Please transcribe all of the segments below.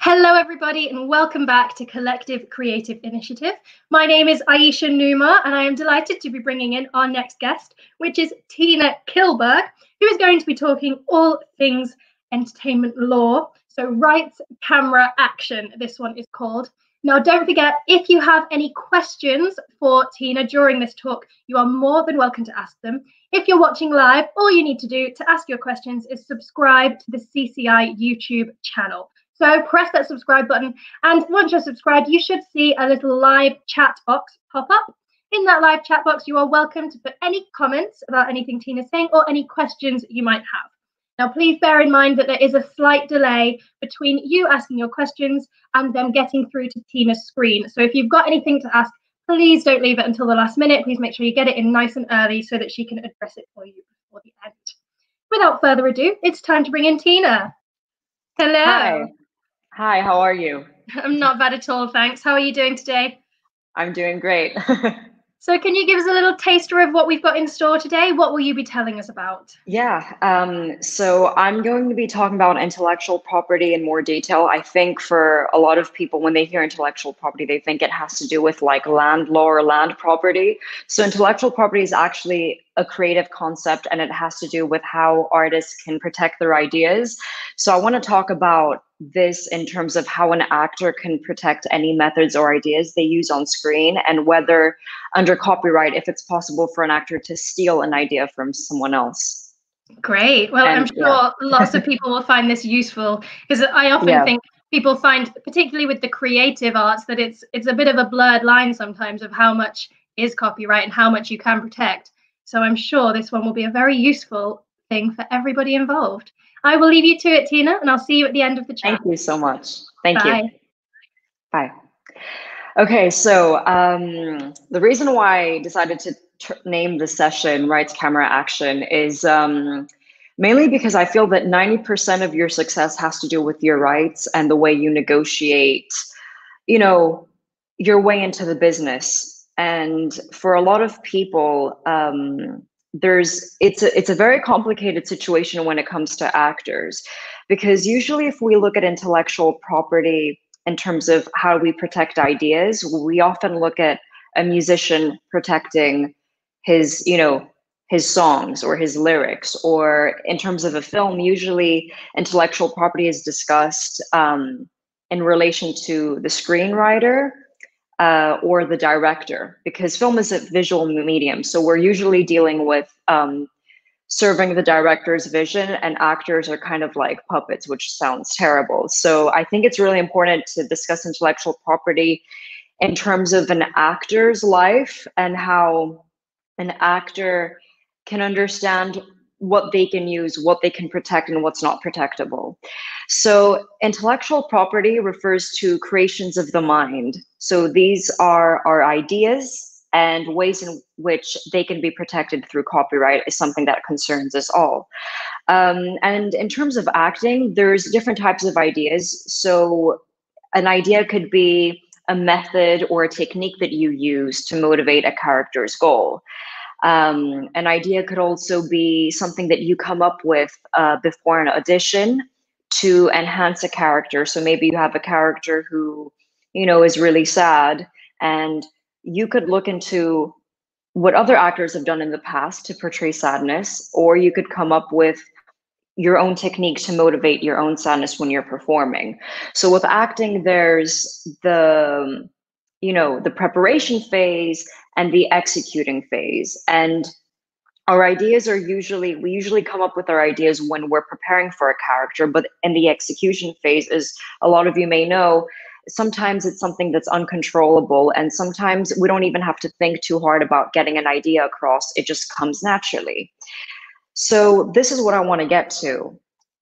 Hello, everybody, and welcome back to Collective Creative Initiative. My name is Aisha Numa, and I am delighted to be bringing in our next guest, which is Tina Kilberg, who is going to be talking all things entertainment law. So rights, camera, action, this one is called. Now, don't forget, if you have any questions for Tina during this talk, you are more than welcome to ask them. If you're watching live, all you need to do to ask your questions is subscribe to the CCI YouTube channel. So press that subscribe button, and once you're subscribed, you should see a little live chat box pop up. In that live chat box, you are welcome to put any comments about anything Tina's saying or any questions you might have. Now, please bear in mind that there is a slight delay between you asking your questions and them getting through to Tina's screen. So if you've got anything to ask, please don't leave it until the last minute. Please make sure you get it in nice and early so that she can address it for you before the end. Without further ado, it's time to bring in Tina. Hello. Hi, how are you? I'm not bad at all, thanks. How are you doing today? I'm doing great. So can you give us a little taster of what we've got in store today? What will you be telling us about? Yeah, so I'm going to be talking about intellectual property in more detail. I think for a lot of people, when they hear intellectual property, they think it has to do with like land law or land property. So intellectual property is actually a creative concept, and it has to do with how artists can protect their ideas. So I want to talk about this in terms of how an actor can protect any methods or ideas they use on screen, and whether under copyright, if it's possible for an actor to steal an idea from someone else. Great. Well, I'm sure lots of people will find this useful, because I often think people find, particularly with the creative arts, that it's a bit of a blurred line sometimes of how much is copyright and how much you can protect. So I'm sure this one will be a very useful thing for everybody involved. I will leave you to it, Tina, and I'll see you at the end of the chat. Thank you so much. Thank Bye. you. Bye. Okay, so the reason why I decided to name the session Rights, Camera, Action is mainly because I feel that 90% of your success has to do with your rights and the way you negotiate, your way into the business. And for a lot of people, it's a very complicated situation when it comes to actors, because usually if we look at intellectual property in terms of how we protect ideas, we often look at a musician protecting his songs or his lyrics, or in terms of a film, usually intellectual property is discussed in relation to the screenwriter or the director, because film is a visual medium. So we're usually dealing with serving the director's vision, and actors are kind of like puppets, which sounds terrible. So I think it's really important to discuss intellectual property in terms of an actor's life and how an actor can understand what they can use, what they can protect, and what's not protectable. So intellectual property refers to creations of the mind. So these are our ideas, and ways in which they can be protected through copyright is something that concerns us all. And in terms of acting, there's different types of ideas. So an idea could be a method or a technique that you use to motivate a character's goal. An idea could also be something that you come up with before an audition to enhance a character. So maybe you have a character who, is really sad, and you could look into what other actors have done in the past to portray sadness, or you could come up with your own technique to motivate your own sadness when you're performing. So with acting, there's the preparation phase and the executing phase. And we usually come up with our ideas when we're preparing for a character, but in the execution phase, as a lot of you may know, sometimes it's something that's uncontrollable, and sometimes we don't even have to think too hard about getting an idea across. It just comes naturally. So this is what I want to get to.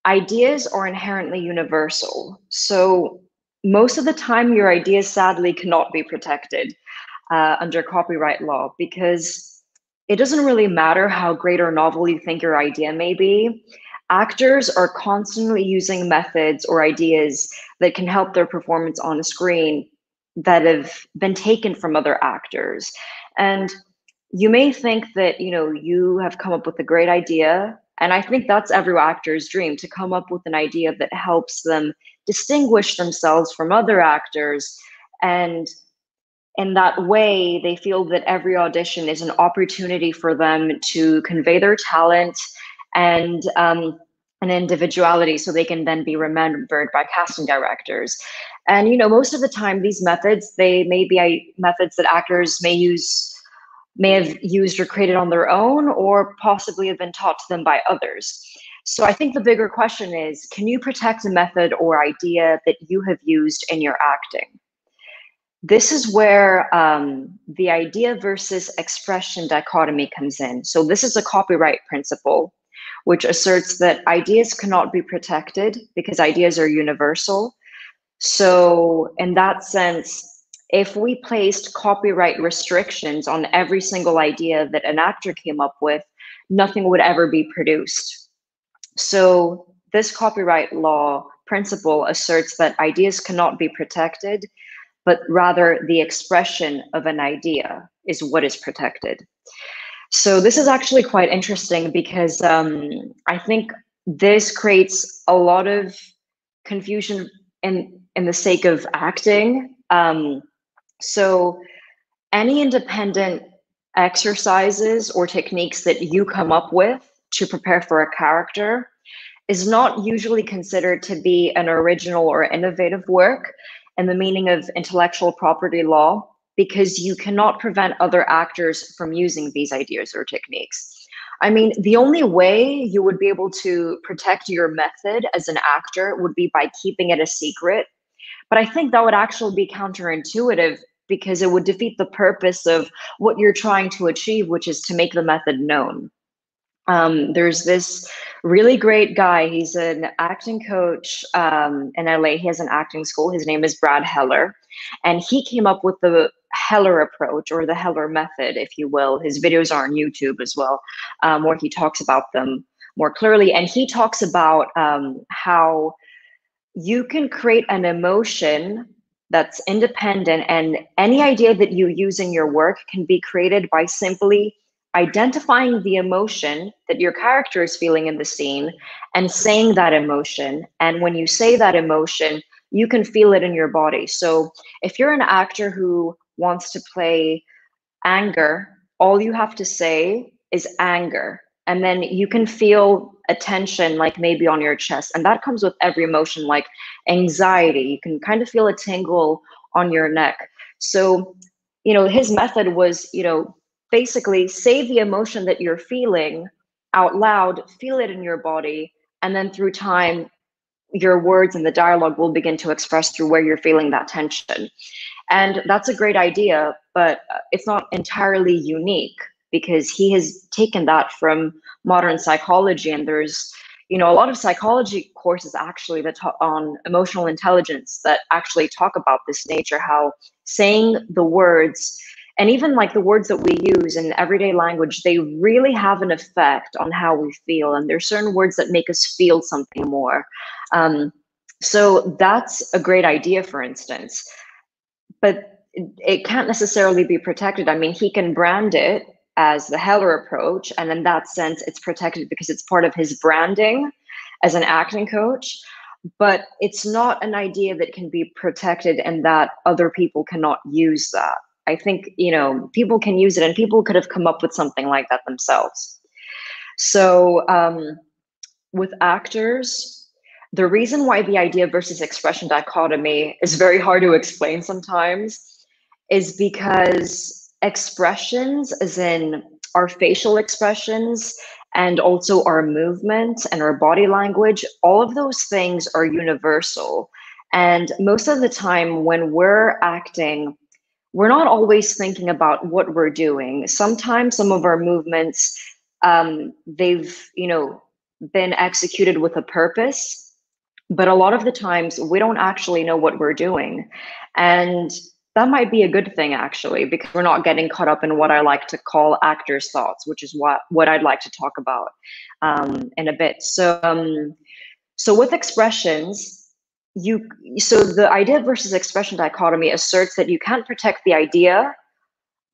Ideas are inherently universal. So most of the time, your ideas sadly cannot be protected under copyright law, because it doesn't really matter how great or novel you think your idea may be. Actors are constantly using methods or ideas that can help their performance on a screen that have been taken from other actors. And you may think that, you have come up with a great idea. And I think that's every actor's dream, to come up with an idea that helps them distinguish themselves from other actors. And in that way, they feel that every audition is an opportunity for them to convey their talent and an individuality, so they can then be remembered by casting directors. And most of the time, these methods, they may be methods that actors may have used or created on their own, or possibly have been taught to them by others. So I think the bigger question is, can you protect a method or idea that you have used in your acting? This is where the idea versus expression dichotomy comes in. So this is a copyright principle, which asserts that ideas cannot be protected because ideas are universal. So in that sense, if we placed copyright restrictions on every single idea that an actor came up with, nothing would ever be produced. So this copyright law principle asserts that ideas cannot be protected, but rather the expression of an idea is what is protected. So this is actually quite interesting because I think this creates a lot of confusion in the sake of acting. So any independent exercises or techniques that you come up with to prepare for a character is not usually considered to be an original or innovative work in the meaning of intellectual property law, because you cannot prevent other actors from using these ideas or techniques. I mean, the only way you would be able to protect your method as an actor would be by keeping it a secret. But I think that would actually be counterintuitive, because it would defeat the purpose of what you're trying to achieve, which is to make the method known. There's this really great guy. He's an acting coach in LA. He has an acting school. His name is Brad Heller. And he came up with the Heller approach, or the Heller method, if you will. His videos are on YouTube as well, where he talks about them more clearly. And he talks about how you can create an emotion that's independent, and any idea that you use in your work can be created by simply identifying the emotion that your character is feeling in the scene and saying that emotion. And when you say that emotion, you can feel it in your body. So if you're an actor who wants to play anger, all you have to say is anger. And then you can feel a tension, like maybe on your chest. And that comes with every emotion, like anxiety. You can kind of feel a tingle on your neck. So, his method was, basically say the emotion that you're feeling out loud, feel it in your body. And then through time, your words and the dialogue will begin to express through where you're feeling that tension. And that's a great idea, but it's not entirely unique, because he has taken that from modern psychology. And there's, a lot of psychology courses actually that talk on emotional intelligence that actually talk about this nature, how saying the words, and even like the words that we use in everyday language, they really have an effect on how we feel. And there's certain words that make us feel something more. So that's a great idea, for instance. But it can't necessarily be protected. I mean, he can brand it as the Heller approach, and in that sense, it's protected because it's part of his branding as an acting coach. But it's not an idea that can be protected, and that other people cannot use that. I think, people can use it, and people could have come up with something like that themselves. So with actors, the reason why the idea versus expression dichotomy is very hard to explain sometimes is because expressions, as in our facial expressions and also our movement and our body language, all of those things are universal. And most of the time when we're acting, we're not always thinking about what we're doing. Sometimes some of our movements, they've, been executed with a purpose, but a lot of the times we don't actually know what we're doing. And that might be a good thing, actually, because we're not getting caught up in what I like to call actors' thoughts, which is what I'd like to talk about in a bit. So with expressions, so the idea versus expression dichotomy asserts that you can't protect the idea,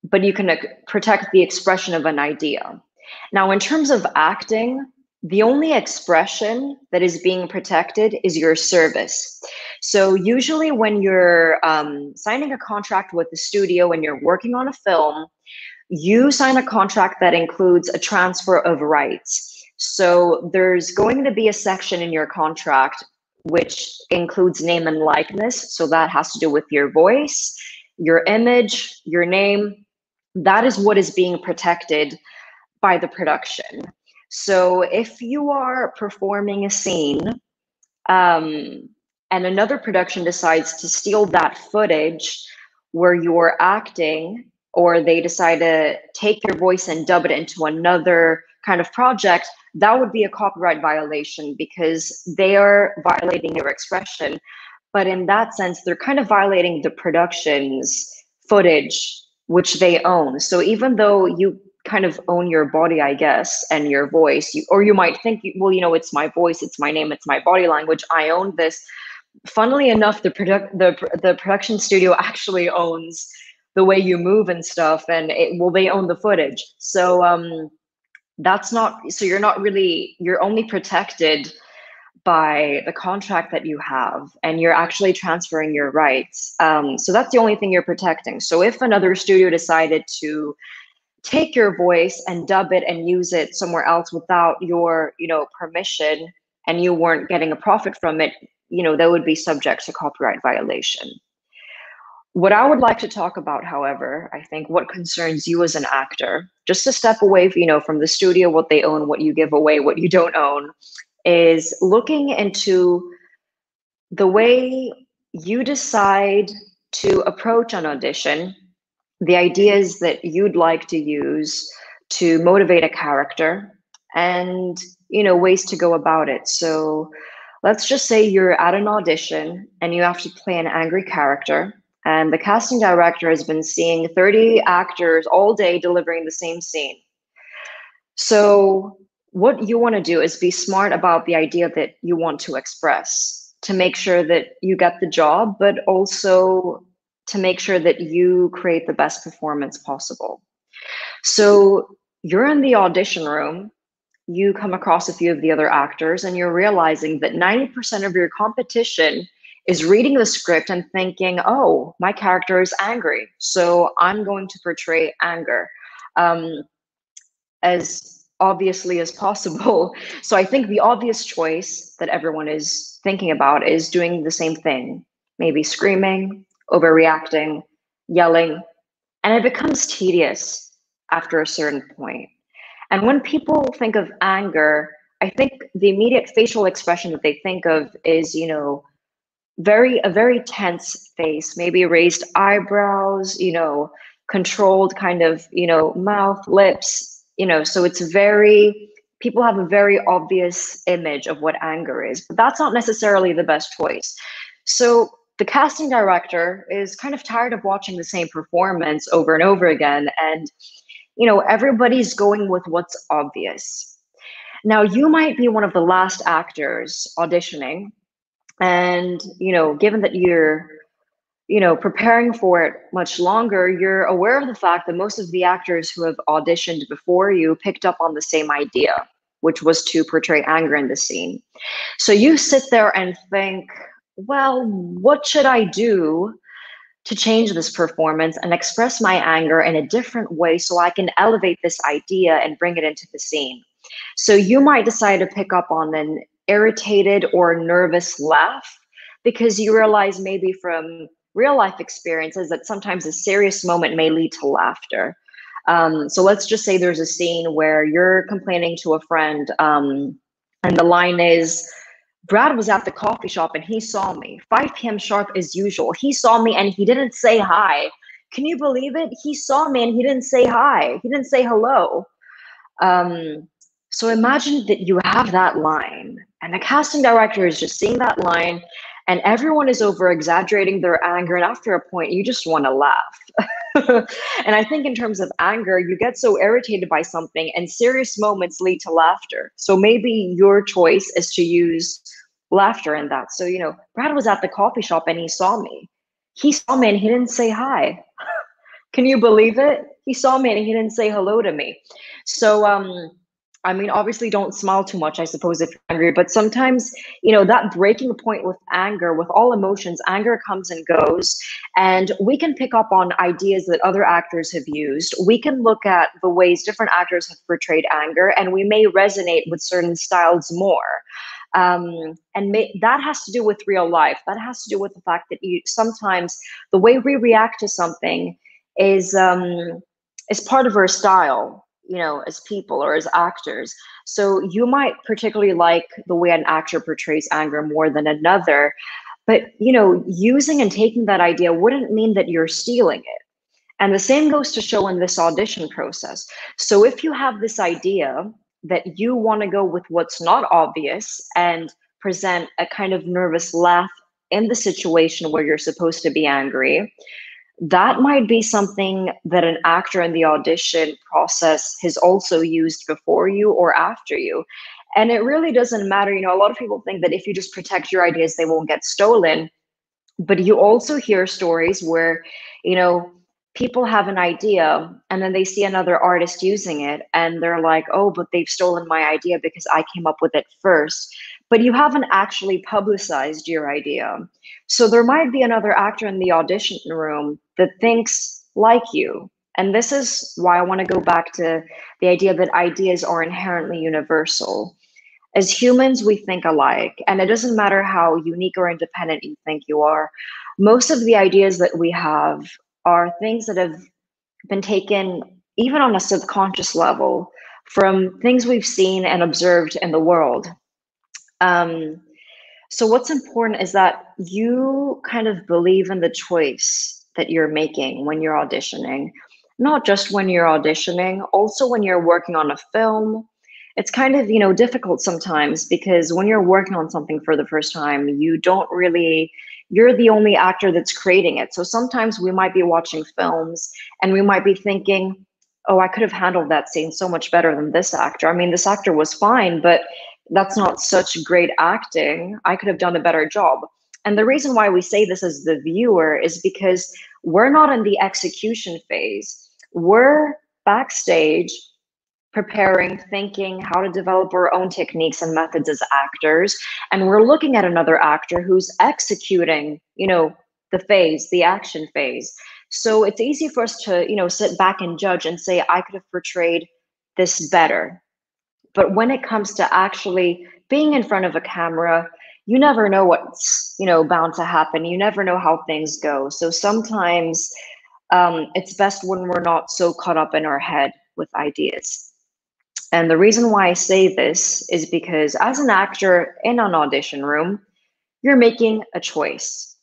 but you can protect the expression of an idea. Now, in terms of acting, the only expression that is being protected is your service. So usually when you're signing a contract with the studio and you're working on a film, you sign a contract that includes a transfer of rights. So there's going to be a section in your contract which includes name and likeness. So that has to do with your voice, your image, your name. That is what is being protected by the production. So if you are performing a scene and another production decides to steal that footage where you're acting, or they decide to take your voice and dub it into another kind of project, that would be a copyright violation because they are violating your expression. But in that sense, they're kind of violating the production's footage, which they own. So even though you kind of own your body, I guess, and your voice, or you might think, well, it's my voice, it's my name, it's my body language, I own this. Funnily enough, the production studio actually owns the way you move and stuff, and they own the footage. So that's not, so you're only protected by the contract that you have, and you're actually transferring your rights. So that's the only thing you're protecting. So if another studio decided to take your voice and dub it and use it somewhere else without your permission, and you weren't getting a profit from it, that would be subject to copyright violation. What I would like to talk about, however, I think what concerns you as an actor, just to step away from the studio, what they own, what you give away, what you don't own, is looking into the way you decide to approach an audition, the ideas that you'd like to use to motivate a character, and ways to go about it. So let's just say you're at an audition and you have to play an angry character, and the casting director has been seeing 30 actors all day delivering the same scene. So what you want to do is be smart about the idea that you want to express to make sure that you get the job, but also to make sure that you create the best performance possible. So you're in the audition room, you come across a few of the other actors, and you're realizing that 90% of your competition is reading the script and thinking, oh, my character is angry, so I'm going to portray anger as obviously as possible. So I think the obvious choice that everyone is thinking about is doing the same thing, maybe screaming, overreacting, yelling, and it becomes tedious after a certain point. And when people think of anger, I think the immediate facial expression that they think of is, a very tense face, maybe raised eyebrows, controlled kind of, mouth, lips, so people have a very obvious image of what anger is, but that's not necessarily the best choice. So the casting director is kind of tired of watching the same performance over and over again, and everybody's going with what's obvious. Now, you might be one of the last actors auditioning, and given that you're preparing for it much longer, you're aware of the fact that most of the actors who have auditioned before you picked up on the same idea, which was to portray anger in the scene. So you sit there and think, well, what should I do to change this performance and express my anger in a different way so I can elevate this idea and bring it into the scene? So you might decide to pick up on an irritated or nervous laugh because you realize maybe from real life experiences that sometimes a serious moment may lead to laughter. So let's just say there's a scene where you're complaining to a friend, and the line is, Brad was at the coffee shop and he saw me. 5 p.m. sharp as usual. He saw me and he didn't say hi. Can you believe it? He saw me and he didn't say hi. He didn't say hello. So imagine that you have that line and the casting director is just seeing that line and everyone is over exaggerating their anger. And after a point, you just want to laugh. And I think in terms of anger, you get so irritated by something and serious moments lead to laughter. So maybe your choice is to use laughter in that. So, Brad was at the coffee shop and he saw me. He saw me and he didn't say hi. Can you believe it? He saw me and he didn't say hello to me. So I mean, obviously, don't smile too much, I suppose, if you're angry, but sometimes, you know, that breaking point with anger, with all emotions, anger comes and goes. And we can pick up on ideas that other actors have used. We can look at the ways different actors have portrayed anger, and we may resonate with certain styles more. That has to do with real life. That has to do with the fact that sometimes the way we react to something is part of our style, you know, as people or as actors. So you might particularly like the way an actor portrays anger more than another, but you know, using and taking that idea wouldn't mean that you're stealing it. And the same goes to show in this audition process. So if you have this idea that you want to go with what's not obvious and present a kind of nervous laugh in the situation where you're supposed to be angry, that might be something that an actor in the audition process has also used before you or after you. And it really doesn't matter. You know, a lot of people think that if you just protect your ideas, they won't get stolen. But you also hear stories where, you know, people have an idea and then they see another artist using it and they're like, oh, but they've stolen my idea because I came up with it first. But you haven't actually publicized your idea. So there might be another actor in the audition room that thinks like you. And this is why I want to go back to the idea that ideas are inherently universal. As humans, we think alike, and it doesn't matter how unique or independent you think you are. Most of the ideas that we have are things that have been taken, even on a subconscious level, from things we've seen and observed in the world. Um, so, what's important is that you kind of believe in the choice that you're making when you're auditioning, not just when you're auditioning, also when you're working on a film. It's kind of, you know, difficult sometimes because when you're working on something for the first time, you don't really, you're the only actor that's creating it. So sometimes we might be watching films and we might be thinking, oh, I could have handled that scene so much better than this actor. I mean, this actor was fine, but that's not such great acting. I could have done a better job. And the reason why we say this as the viewer is because we're not in the execution phase. We're backstage preparing, thinking how to develop our own techniques and methods as actors. And we're looking at another actor who's executing, you know, the phase, the action phase. So it's easy for us to, you know, sit back and judge and say, I could have portrayed this better. But when it comes to actually being in front of a camera, you never know what's, you know, bound to happen. You never know how things go. So sometimes it's best when we're not so caught up in our head with ideas. And the reason why I say this is because as an actor in an audition room, you're making a choice.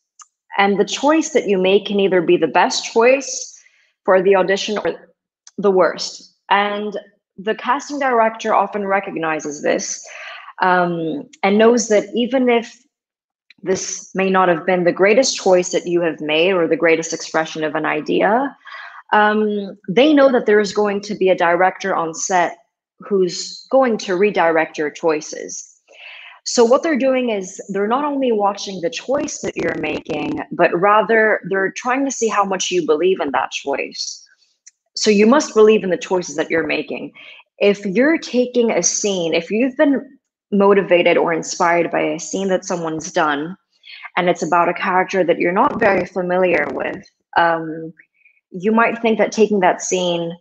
And the choice that you make can either be the best choice for the audition or the worst. And the casting director often recognizes this and knows that even if this may not have been the greatest choice that you have made or the greatest expression of an idea, they know that there is going to be a director on set who's going to redirect your choices. So what they're doing is they're not only watching the choice that you're making, but rather they're trying to see how much you believe in that choice. So you must believe in the choices that you're making. If you're taking a scene, if you've been motivated or inspired by a scene that someone's done, and it's about a character that you're not very familiar with, you might think that taking that scene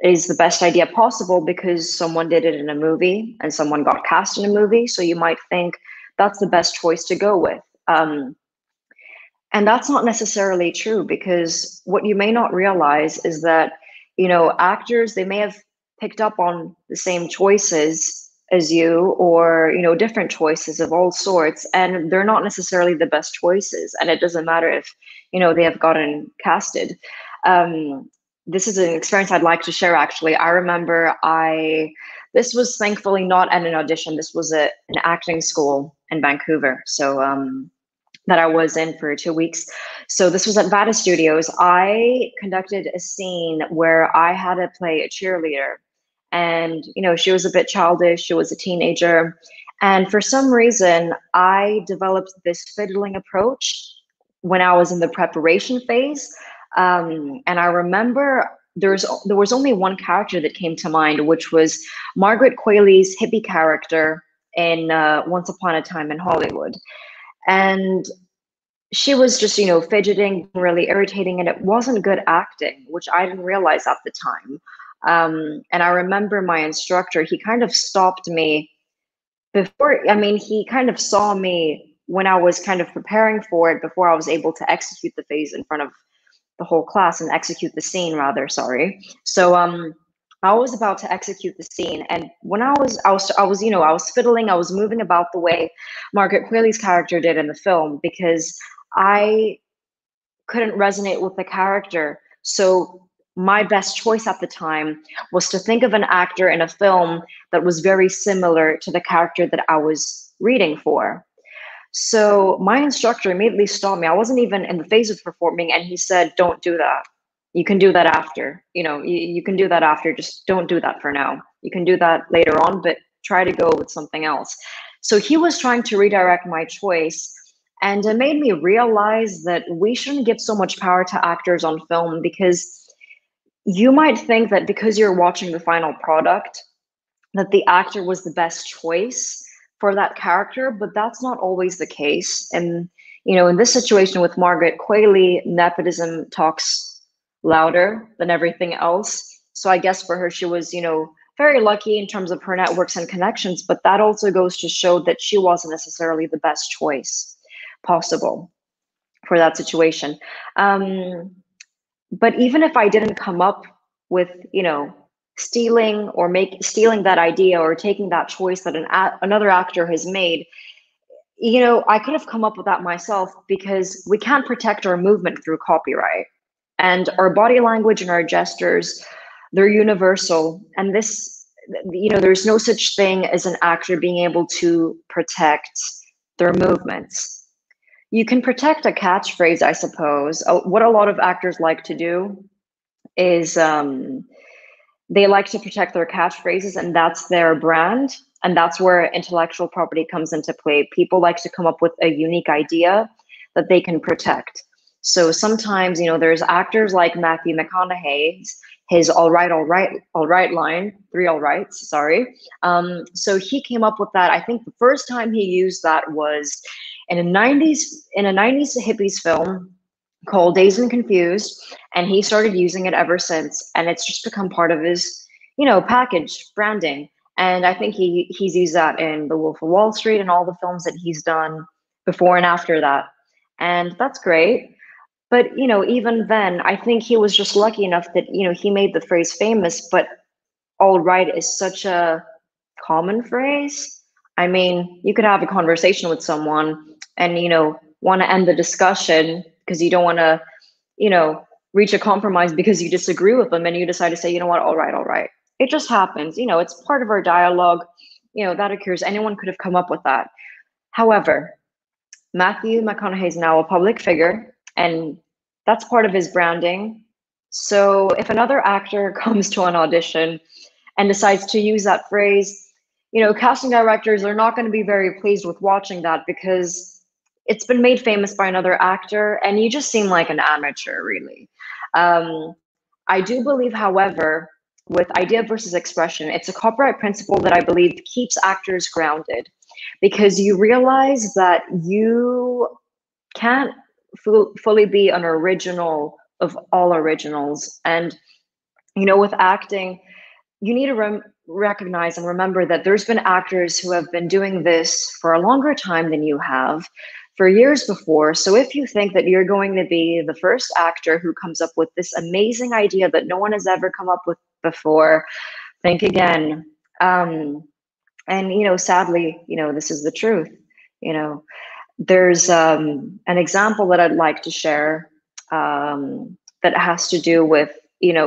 is the best idea possible because someone did it in a movie and someone got cast in a movie. So you might think that's the best choice to go with. And that's not necessarily true because what you may not realize is that, you know, actors, they may have picked up on the same choices as you or, you know, different choices of all sorts, and they're not necessarily the best choices. And it doesn't matter if, you know, they have gotten casted. This is an experience I'd like to share, actually. I remember this was thankfully not at an audition. This was an acting school in Vancouver. So, that I was in for 2 weeks. So this was at Vada Studios. I conducted a scene where I had to play a cheerleader. And, you know, she was a bit childish. She was a teenager. And for some reason, I developed this fiddling approach when I was in the preparation phase. And I remember there was only one character that came to mind, which was Margaret Qualley's hippie character in Once Upon a Time in Hollywood. And she was just, fidgeting, really irritating, and it wasn't good acting, which I didn't realize at the time. And I remember my instructor, he kind of stopped me he kind of saw me when I was kind of preparing for it before I was able to execute the phase in front of the whole class and execute the scene rather, sorry. So I was about to execute the scene, and when I was fiddling, I was moving about the way Margaret Qualley's character did in the film, because I couldn't resonate with the character. So my best choice at the time was to think of an actor in a film that was very similar to the character that I was reading for. So my instructor immediately stopped me. I wasn't even in the phase of performing, and he said, "Don't do that. You can do that after. You can do that after. Just don't do that for now. You can do that later on, but try to go with something else." So he was trying to redirect my choice, and it made me realize that we shouldn't give so much power to actors on film, because you might think that because you're watching the final product, that the actor was the best choice for that character, but that's not always the case. And, in this situation with Margaret Qualley, nepotism talks louder than everything else. So I guess for her, she was, very lucky in terms of her networks and connections, but that also goes to show that she wasn't necessarily the best choice possible for that situation. But even if I didn't come up with, stealing that idea or taking that choice that another actor has made, I could have come up with that myself, because we can't protect our movement through copyright. And our body language and our gestures, they're universal. And there's no such thing as an actor being able to protect their movements. You can protect a catchphrase, I suppose. What a lot of actors like to do is they like to protect their catchphrases, and that's their brand. And that's where intellectual property comes into play. People like to come up with a unique idea that they can protect. So sometimes, there's actors like Matthew McConaughey's, his all right line, 3 all rights, sorry. So he came up with that. I think the first time he used that was in a 90s hippies film called Dazed and Confused, and he started using it ever since, and it's just become part of his package branding. And I think he's used that in The Wolf of Wall Street and all the films that he's done before and after that, and that's great. But even then, I think he was just lucky enough that he made the phrase famous. But all right is such a common phrase. I mean, you could have a conversation with someone and want to end the discussion because you don't want to reach a compromise because you disagree with them, and you decide to say, what, all right. It just happens. It's part of our dialogue. That occurs. Anyone could have come up with that. However, Matthew McConaughey is now a public figure, and that's part of his branding. So if another actor comes to an audition and decides to use that phrase, casting directors are not going to be very pleased with watching that, because it's been made famous by another actor, and you just seem like an amateur, really. I do believe, however, with idea versus expression, it's a copyright principle that I believe keeps actors grounded, because you realize that you can't fully be an original of all originals. And, with acting, you need to recognize and remember that there's been actors who have been doing this for a longer time than you have, for years before. So if you think that you're going to be the first actor who comes up with this amazing idea that no one has ever come up with before, think again. And, sadly, this is the truth. There's an example that I'd like to share that has to do with,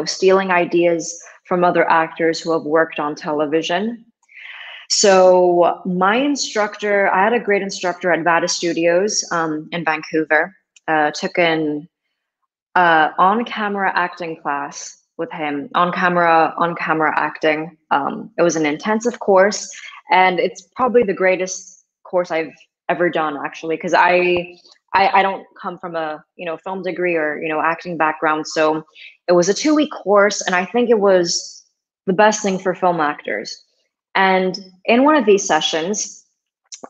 stealing ideas from other actors who have worked on television. So my instructor, I had a great instructor at Vada Studios in Vancouver. Took an on-camera acting class with him, on-camera acting. It was an intensive course, and it's probably the greatest course I've ever done, actually, because I I don't come from a, film degree or, acting background. So it was a 2-week course, and I think it was the best thing for film actors. And in one of these sessions,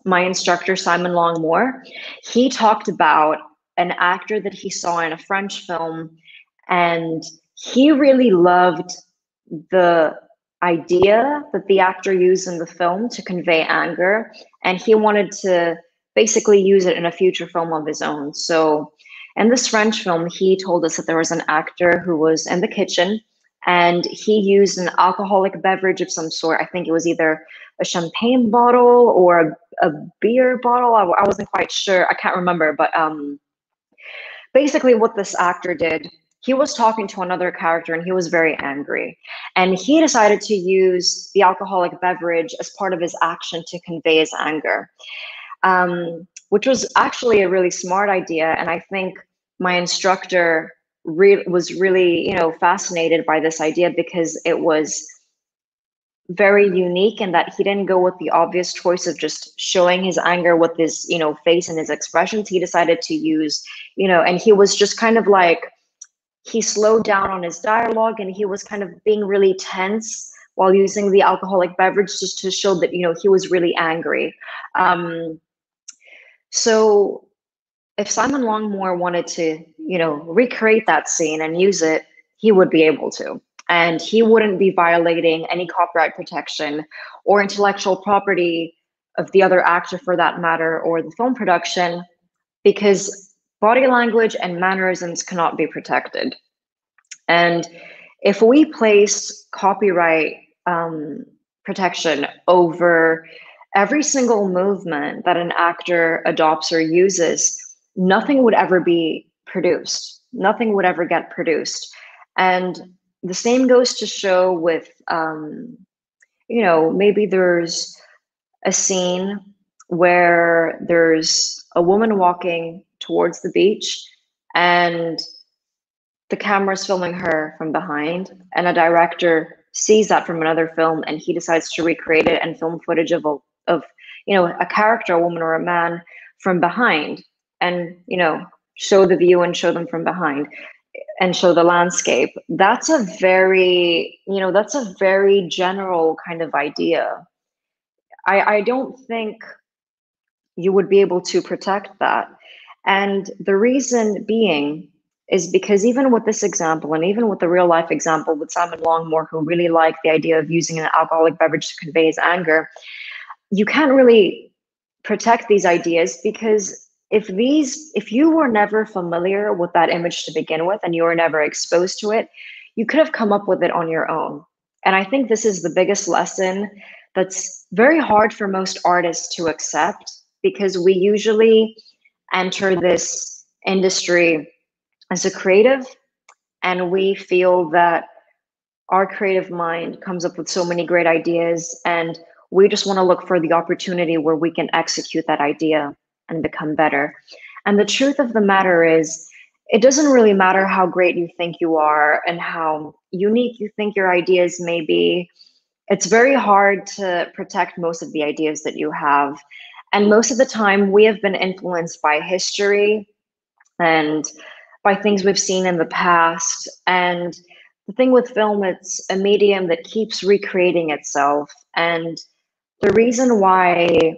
my instructor, Simon Longmore, he talked about an actor that he saw in a French film, and he really loved the idea that the actor used in the film to convey anger, and he wanted to basically use it in a future film of his own. So in this French film, he told us that there was an actor who was in the kitchen and he used an alcoholic beverage of some sort. I think it was either a champagne bottle or a beer bottle. I wasn't quite sure. I can't remember, but basically what this actor did, he was talking to another character and he was very angry. And he decided to use the alcoholic beverage as part of his action to convey his anger, which was actually a really smart idea. And I think my instructor was really, fascinated by this idea because it was very unique in that he didn't go with the obvious choice of just showing his anger with his, face and his expressions. He decided to use, and he was just kind of like, he slowed down on his dialogue and he was kind of being really tense while using the alcoholic beverage just to show that, he was really angry. So if Simon Longmore wanted to, recreate that scene and use it, he would be able to. And he wouldn't be violating any copyright protection or intellectual property of the other actor for that matter, or the film production, because body language and mannerisms cannot be protected. And if we place copyright protection over every single movement that an actor adopts or uses, nothing would ever be produced. Nothing would ever get produced. And the same goes to show with, maybe there's a scene where there's a woman walking towards the beach and the camera's filming her from behind, and a director sees that from another film and he decides to recreate it and film footage of a character, a woman or a man, from behind, and show the view and show them from behind and show the landscape. That's a very general kind of idea. I don't think you would be able to protect that. And the reason being is because even with this example, and even with the real life example with Simon Longmore, who really liked the idea of using an alcoholic beverage to convey his anger, you can't really protect these ideas, because if you were never familiar with that image to begin with and you were never exposed to it, you could have come up with it on your own. And I think this is the biggest lesson that's very hard for most artists to accept, because we usually enter this industry as a creative and we feel that our creative mind comes up with so many great ideas, and we just want to look for the opportunity where we can execute that idea and become better. And the truth of the matter is, it doesn't really matter how great you think you are and how unique you think your ideas may be. It's very hard to protect most of the ideas that you have. And most of the time, we have been influenced by history and by things we've seen in the past. And the thing with film, it's a medium that keeps recreating itself. And the reason why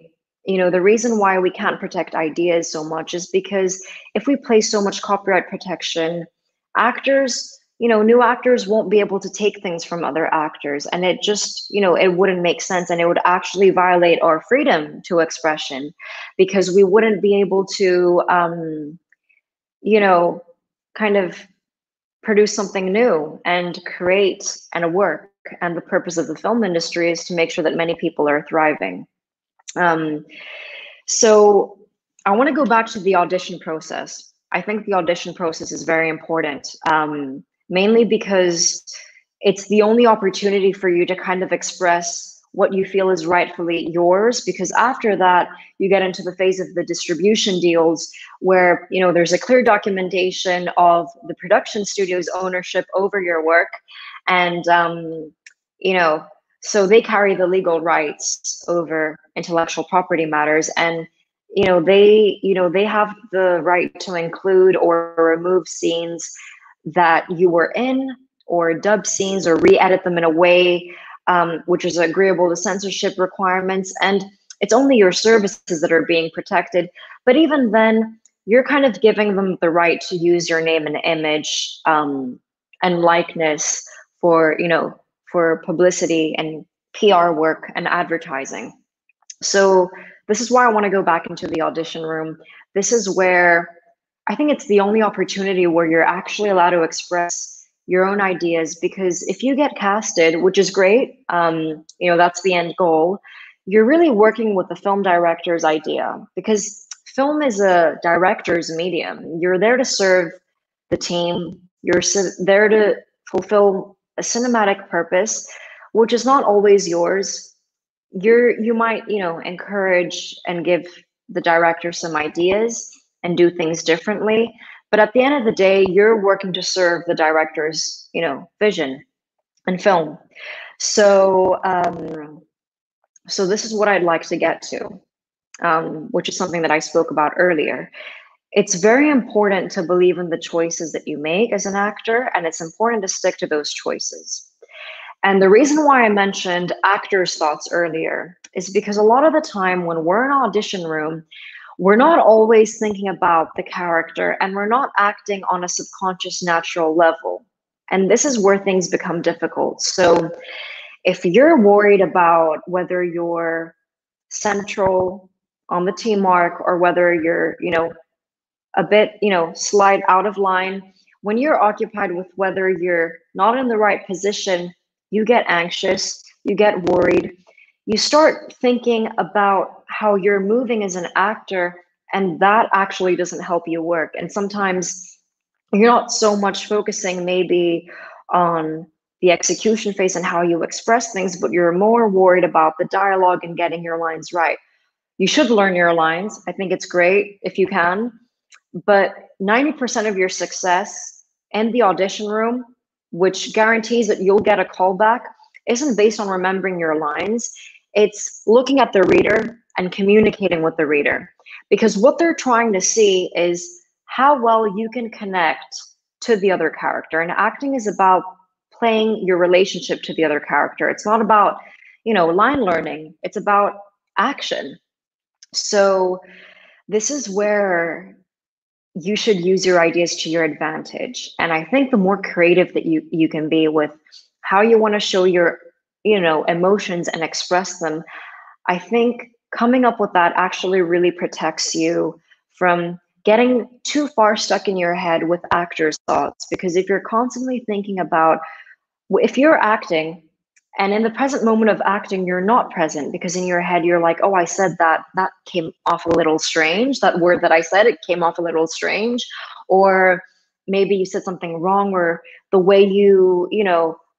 we can't protect ideas so much is because if we place so much copyright protection, new actors won't be able to take things from other actors, and it just, it wouldn't make sense, and it would actually violate our freedom to expression, because we wouldn't be able to, kind of produce something new and create and work. And the purpose of the film industry is to make sure that many people are thriving. So I want to go back to the audition process. I think the audition process is very important, mainly because it's the only opportunity for you to kind of express what you feel is rightfully yours, because after that, you get into the phase of the distribution deals where, there's a clear documentation of the production studio's ownership over your work. And, so they carry the legal rights over intellectual property matters. And they have the right to include or remove scenes that you were in, or dub scenes, or re-edit them in a way which is agreeable to censorship requirements. And it's only your services that are being protected. But even then, you're kind of giving them the right to use your name and image and likeness for, for publicity and PR work and advertising. So this is why I want to go back into the audition room. This is where I think it's the only opportunity where you're actually allowed to express your own ideas, because if you get casted, which is great, that's the end goal, you're really working with the film director's idea, because film is a director's medium. You're there to serve the team. You're there to fulfill a cinematic purpose, which is not always yours. You might, encourage and give the director some ideas and do things differently, but at the end of the day, you're working to serve the director's, vision and film. So so this is what I'd like to get to, which is something that I spoke about earlier. It's very important to believe in the choices that you make as an actor, and it's important to stick to those choices. And the reason why I mentioned actors' thoughts earlier is because a lot of the time when we're in an audition room, we're not always thinking about the character, and we're not acting on a subconscious, natural level. And this is where things become difficult. So if you're worried about whether you're central on the team arc, or whether you're, a bit, slide out of line, when you're occupied with whether you're not in the right position, you get anxious, you get worried, you start thinking about how you're moving as an actor, and that actually doesn't help you work. And sometimes you're not so much focusing maybe on the execution phase and how you express things, but you're more worried about the dialogue and getting your lines right. You should learn your lines. I think it's great if you can, but 90% of your success in the audition room, which guarantees that you'll get a callback, isn't based on remembering your lines. It's looking at the reader and communicating with the reader, because what they're trying to see is how well you can connect to the other character. And acting is about playing your relationship to the other character. It's not about, line learning. It's about action. So this is where you should use your ideas to your advantage. And I think the more creative that you can be with how you want to show your, emotions and express them, I think coming up with that actually really protects you from getting too far stuck in your head with actors' thoughts. Because if you're constantly thinking about, if you're acting and in the present moment of acting, you're not present, because in your head, you're like, oh, I said that came off a little strange. That word that I said, it came off a little strange. Or maybe you said something wrong, or the way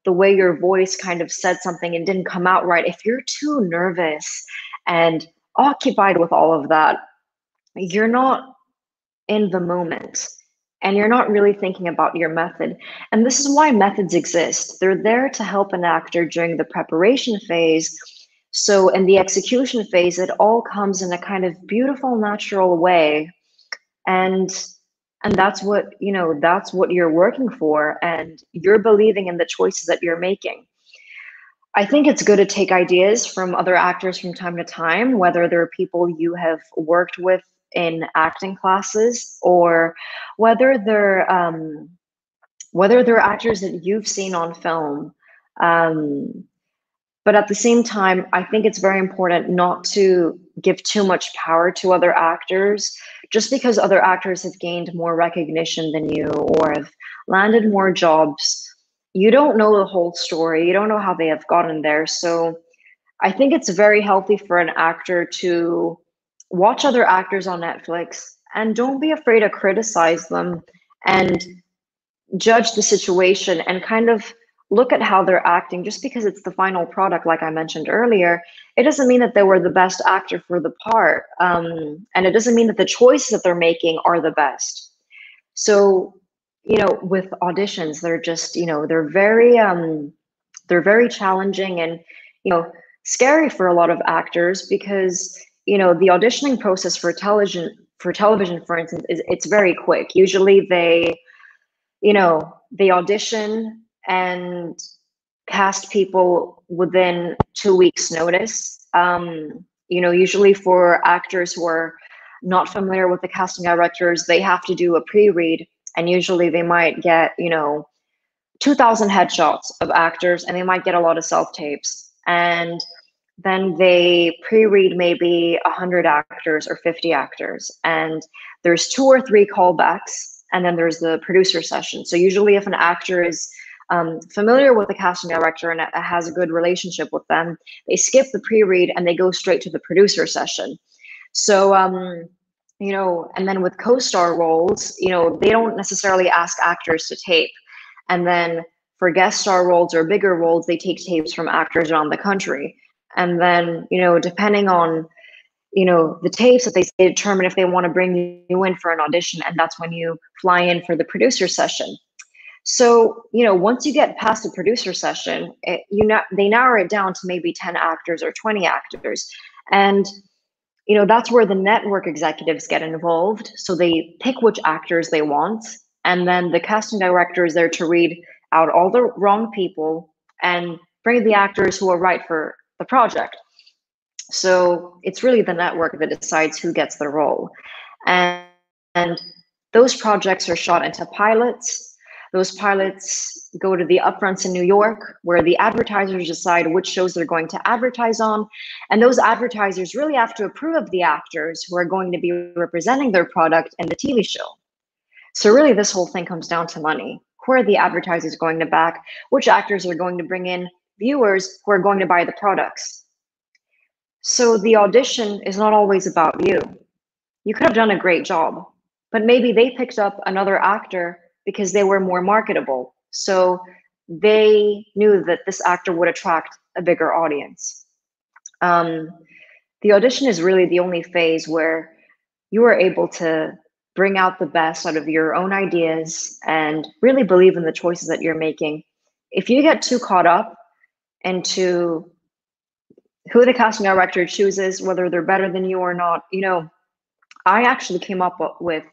the way your voice kind of said something and didn't come out right. If you're too nervous and occupied with all of that, you're not in the moment. And you're not really thinking about your method. And this is why methods exist. They're there to help an actor during the preparation phase. So in the execution phase, it all comes in a kind of beautiful, natural way. And that's what, that's what you're working for. And you're believing in the choices that you're making. I think it's good to take ideas from other actors from time to time, whether they're people you have worked with in acting classes, or whether they're actors that you've seen on film. But at the same time, I think it's very important not to give too much power to other actors. Just because other actors have gained more recognition than you, or have landed more jobs, you don't know the whole story. You don't know how they have gotten there. So I think it's very healthy for an actor to watch other actors on Netflix, and don't be afraid to criticize them and judge the situation, and kind of look at how they're acting. Just because it's the final product, like I mentioned earlier, it doesn't mean that they were the best actor for the part. And it doesn't mean that the choices that they're making are the best. So, with auditions, they're just, they're very challenging and, scary for a lot of actors, because the auditioning process for television, for instance, it's very quick. Usually they audition and cast people within 2 weeks notice. Usually for actors who are not familiar with the casting directors, they have to do a pre-read, and usually they might get 2,000 headshots of actors, and they might get a lot of self-tapes, and then they pre-read maybe 100 actors or 50 actors, and there's 2 or 3 callbacks, and then there's the producer session. So usually if an actor is familiar with the casting director and has a good relationship with them, they skip the pre-read and they go straight to the producer session. So and then with co-star roles, they don't necessarily ask actors to tape. And then for guest star roles or bigger roles, they take tapes from actors around the country. And then, depending on, the tapes that they determine if they want to bring you in for an audition, and that's when you fly in for the producer session. So, once you get past the producer session, they narrow it down to maybe 10 actors or 20 actors. And, that's where the network executives get involved. So they pick which actors they want. And then the casting director is there to read out all the wrong people and bring the actors who are right for the project. So it's really the network that decides who gets the role. And those projects are shot into pilots. Those pilots go to the upfronts in New York, where the advertisers decide which shows they're going to advertise on. And those advertisers really have to approve of the actors who are going to be representing their product in the TV show. So really, this whole thing comes down to money. Who are the advertisers going to back? Which actors are going to bring in viewers who are going to buy the products? So the audition is not always about you. You could have done a great job, but maybe they picked up another actor because they were more marketable. So they knew that this actor would attract a bigger audience. The audition is really the only phase where you are able to bring out the best out of your own ideas and really believe in the choices that you're making. If you get too caught up into who the casting director chooses, whether they're better than you or not, I actually came up with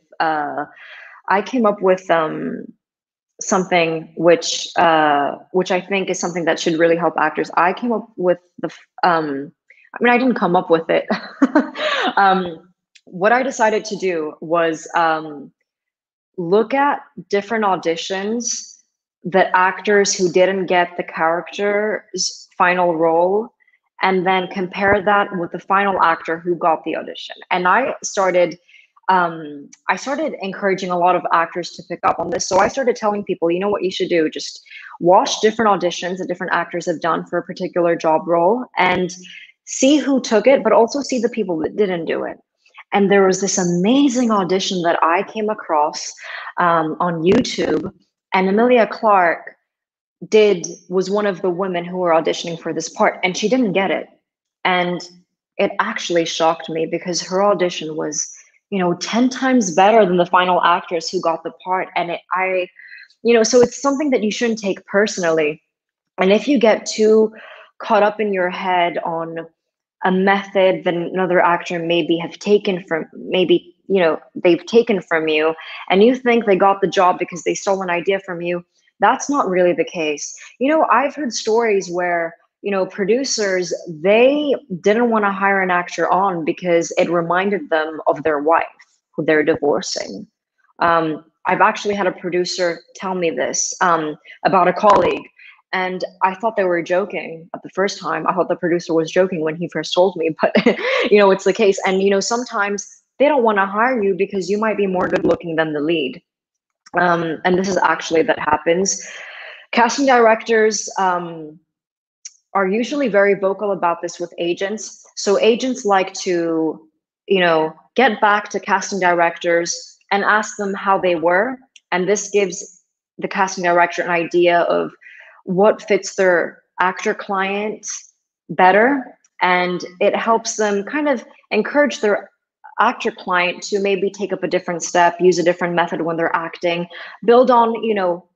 something which I think is something that should really help actors. I came up with I didn't come up with it. What I decided to do was look at different auditions that actors who didn't get the character's final role, and then compare that with the final actor who got the audition. And I started encouraging a lot of actors to pick up on this. So I started telling people, what you should do? Just watch different auditions that different actors have done for a particular job role and see who took it, but also see the people that didn't do it. And there was this amazing audition that I came across on YouTube, and Emilia Clarke was one of the women who were auditioning for this part, and she didn't get it. And it actually shocked me because her audition was 10 times better than the final actress who got the part. And so it's something that you shouldn't take personally. And if you get too caught up in your head on a method that another actor they've taken from you, and you think they got the job because they stole an idea from you, that's not really the case. I've heard stories where producers, they didn't want to hire an actor on because it reminded them of their wife who they're divorcing. I've actually had a producer tell me this about a colleague, and I thought they were joking at the first time. I thought the producer was joking when he first told me, but it's the case. And sometimes they don't want to hire you because you might be more good looking than the lead. And this is actually that happens. Casting directors are usually very vocal about this with agents. So agents like to, get back to casting directors and ask them how they were. And this gives the casting director an idea of what fits their actor client better. And it helps them kind of encourage their actor client to maybe take up a different step, use a different method when they're acting, build on,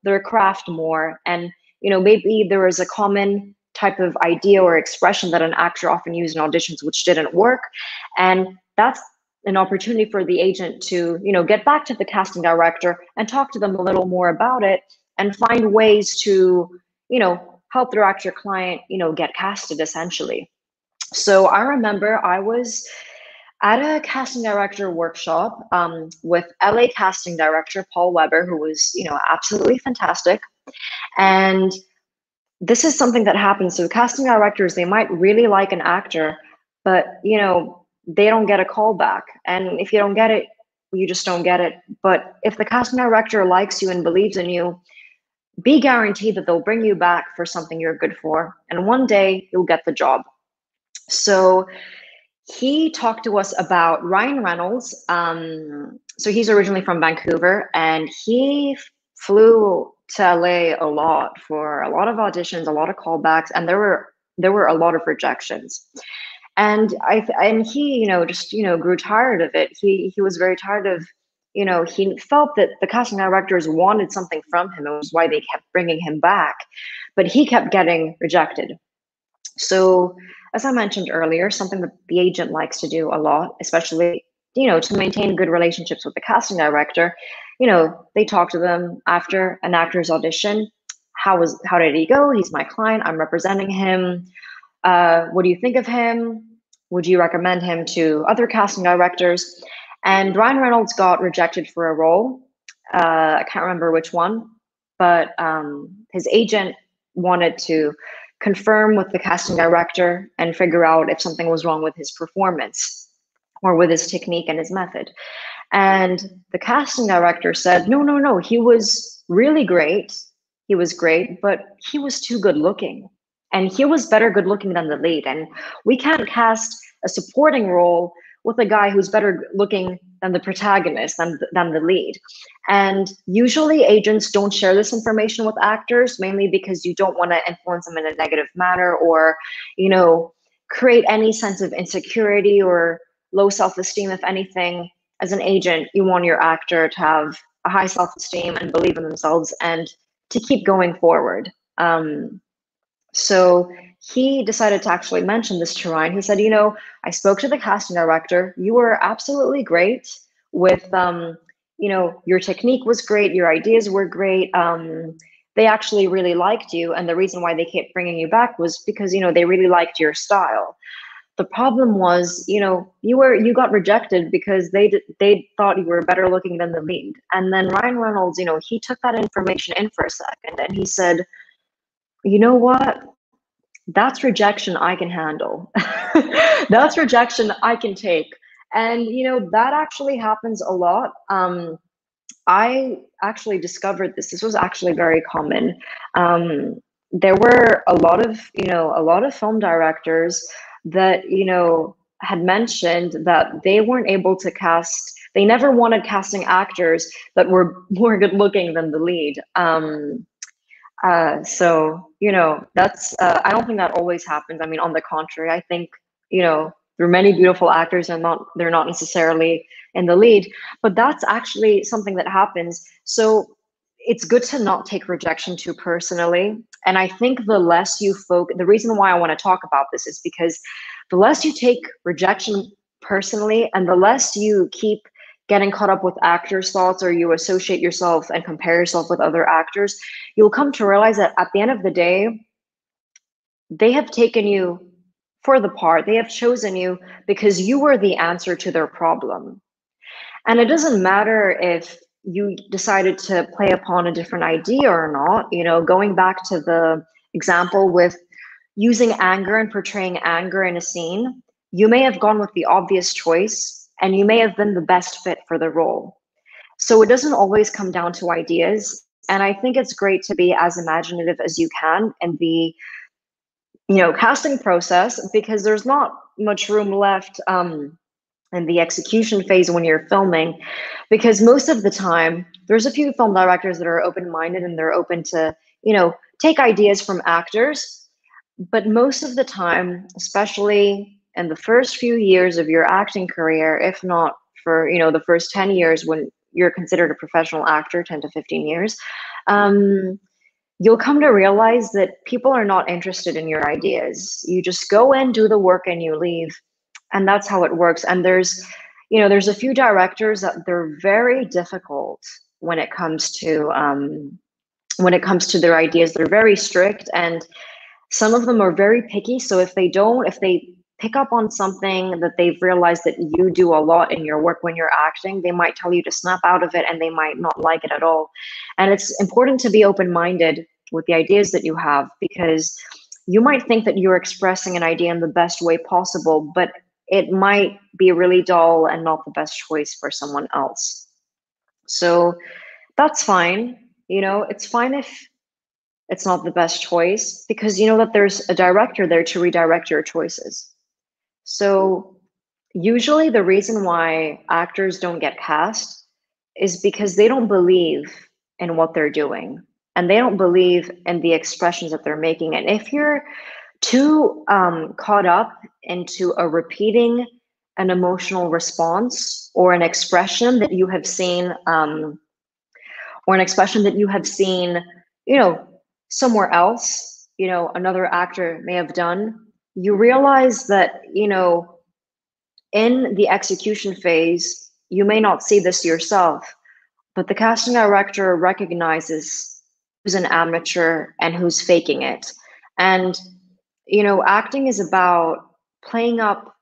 their craft more. And, maybe there is a common type of idea or expression that an actor often used in auditions, which didn't work. And that's an opportunity for the agent to, get back to the casting director and talk to them a little more about it and find ways to, help their actor client, get casted essentially. So I remember I was at a casting director workshop with LA casting director Paul Weber, who was, absolutely fantastic. And this is something that happens. So casting directors, they might really like an actor, but they don't get a call back. And if you don't get it, you just don't get it. But if the casting director likes you and believes in you, be guaranteed that they'll bring you back for something you're good for. And one day you'll get the job. So he talked to us about Ryan Reynolds. So he's originally from Vancouver, and he flew to LA a lot for a lot of auditions, a lot of callbacks, and there were a lot of rejections. And he, just grew tired of it. He was very tired of, he felt that the casting directors wanted something from him. It was why they kept bringing him back, but he kept getting rejected. So, as I mentioned earlier, something that the agent likes to do a lot, especially, to maintain good relationships with the casting director, they talk to them after an actor's audition. How did he go? He's my client. I'm representing him. What do you think of him? Would you recommend him to other casting directors? And Ryan Reynolds got rejected for a role. I can't remember which one, but his agent wanted to confirm with the casting director and figure out if something was wrong with his performance or with his technique and his method. And the casting director said, no, he was really great. He was great, but he was too good looking. And he was better good looking than the lead. And we can't cast a supporting role with a guy who's better looking than the protagonist, than the lead. And usually agents don't share this information with actors, mainly because you don't want to influence them in a negative manner or, create any sense of insecurity or low self-esteem. If anything, as an agent, you want your actor to have a high self-esteem and believe in themselves and to keep going forward. So he decided to actually mention this to Ryan. He said, I spoke to the casting director. You were absolutely great with, your technique was great. Your ideas were great. They actually really liked you. And the reason why they kept bringing you back was because, they really liked your style. The problem was, you got rejected because they thought you were better looking than the lead. And then Ryan Reynolds, he took that information in for a second and he said, you know what? That's rejection I can handle. That's rejection I can take. And, that actually happens a lot. I actually discovered this. This was actually very common. There were a lot of film directors that, had mentioned that they weren't able to cast, they never wanted casting actors that were more good looking than the lead. So, that's, I don't think that always happens. I mean, on the contrary, I think, there are many beautiful actors and they're not necessarily in the lead, but that's actually something that happens. So it's good to not take rejection too personally. And I think the less you the reason why I want to talk about this is because the less you take rejection personally and the less you keep getting caught up with actors' thoughts or you associate yourself and compare yourself with other actors, you'll come to realize that at the end of the day, they have taken you for the part. They have chosen you because you were the answer to their problem. And it doesn't matter if you decided to play upon a different idea or not, going back to the example with using anger and portraying anger in a scene, you may have gone with the obvious choice and you may have been the best fit for the role. So it doesn't always come down to ideas. And I think it's great to be as imaginative as you can in the, casting process, because there's not much room left in the execution phase when you're filming, because most of the time there's a few film directors that are open-minded and they're open to, take ideas from actors. But most of the time, especially in the first few years of your acting career, if not for, the first 10 years when you're considered a professional actor, 10 to 15 years, you'll come to realize that people are not interested in your ideas. You just go in, do the work, and you leave. And that's how it works. And there's a few directors that they're very difficult when it comes to their ideas. They're very strict, and some of them are very picky. So if they pick up on something that they've realized that you do a lot in your work when you're acting, they might tell you to snap out of it, and they might not like it at all. And it's important to be open-minded with the ideas that you have, because you might think that you're expressing an idea in the best way possible, but it might be really dull and not the best choice for someone else. So that's fine. It's fine if it's not the best choice, because you know that there's a director there to redirect your choices. So usually the reason why actors don't get cast is because they don't believe in what they're doing, and they don't believe in the expressions that they're making. And if you're too caught up into repeating an emotional response or an expression that you have seen, somewhere else, another actor may have done, you realize that, in the execution phase, you may not see this yourself, but the casting director recognizes who's an amateur and who's faking it. And, acting is about playing up,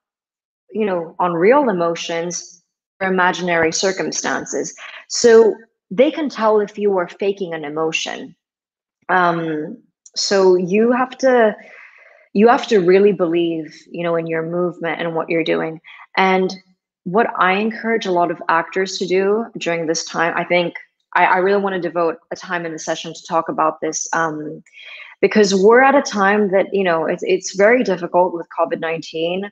on real emotions or imaginary circumstances. So they can tell if you are faking an emotion. So you have to really believe, in your movement and what you're doing. And what I encourage a lot of actors to do during this time, I think I really want to devote a time in the session to talk about this, because we're at a time that, it's very difficult with COVID-19.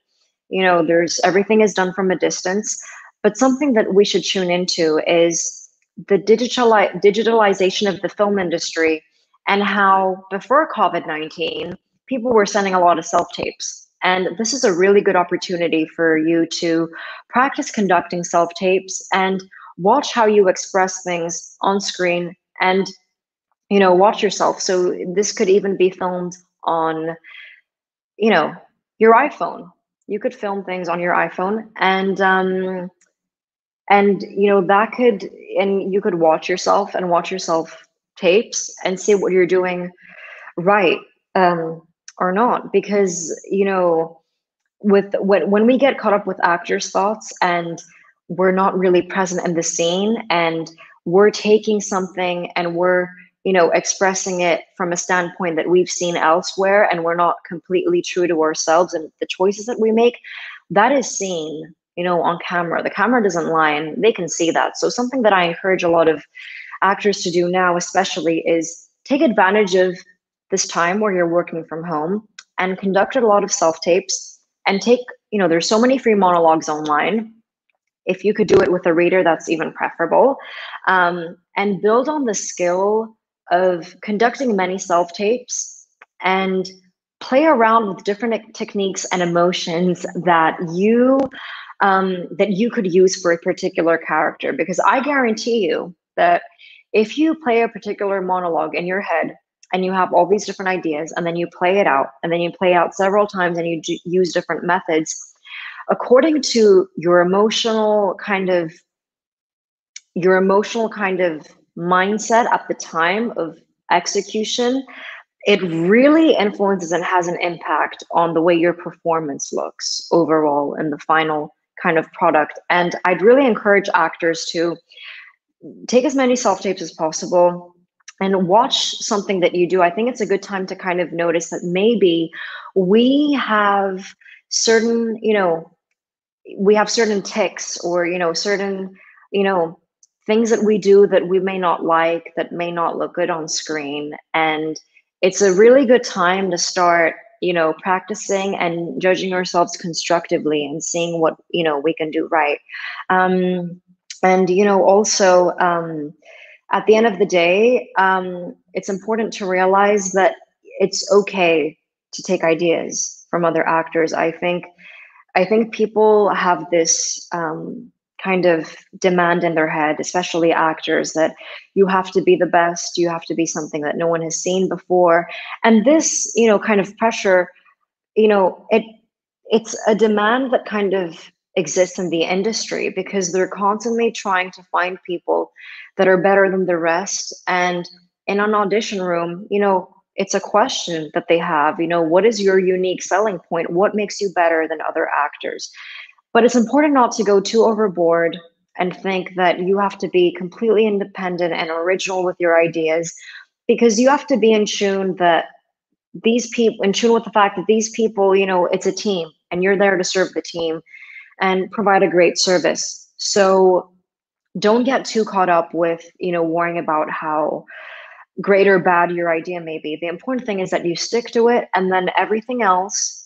There's everything is done from a distance, but something that we should tune into is the digitalization of the film industry, and how before COVID-19, people were sending a lot of self-tapes. And this is a really good opportunity for you to practice conducting self-tapes and watch how you express things on screen, and, watch yourself. So this could even be filmed on, your iPhone. You could film things on your iPhone, and that could, and you could watch yourself and watch yourself tapes and see what you're doing right, or not. Because when we get caught up with actors' thoughts, and we're not really present in the scene, and we're taking something and we're expressing it from a standpoint that we've seen elsewhere, and we're not completely true to ourselves and the choices that we make, that is seen on camera. The camera doesn't lie, and they can see that. So something that I encourage a lot of actors to do now especially is take advantage of this time where you're working from home, and conduct a lot of self-tapes, and take, there's so many free monologues online. If you could do it with a reader, that's even preferable. And build on the skill of conducting many self-tapes, and play around with different techniques and emotions that you could use for a particular character. Because I guarantee you that if you play a particular monologue in your head, and you have all these different ideas, and then you play it out, and then you play out several times, and you use different methods, according to your emotional kind of mindset at the time of execution, it really influences and has an impact on the way your performance looks overall in the final kind of product. And I'd really encourage actors to take as many self-tapes as possible and watch something that you do. I think it's a good time to kind of notice that maybe we have certain, tics, or, certain, things that we do that we may not like, that may not look good on screen. And it's a really good time to start, practicing and judging ourselves constructively, and seeing what, we can do right. And, also, at the end of the day, it's important to realize that it's okay to take ideas from other actors. I think people have this kind kind of demand in their head, especially actors, that you have to be the best, you have to be something that no one has seen before. And this, kind of pressure, it's a demand that kind of exists in the industry because they're constantly trying to find people that are better than the rest. And in an audition room, it's a question that they have, what is your unique selling point? What makes you better than other actors? But it's important not to go too overboard and think that you have to be completely independent and original with your ideas, because you have to be in tune that these people, in tune with the fact that these people, it's a team and you're there to serve the team and provide a great service. So don't get too caught up with, worrying about how great or bad your idea may be. The important thing is that you stick to it, and then everything else,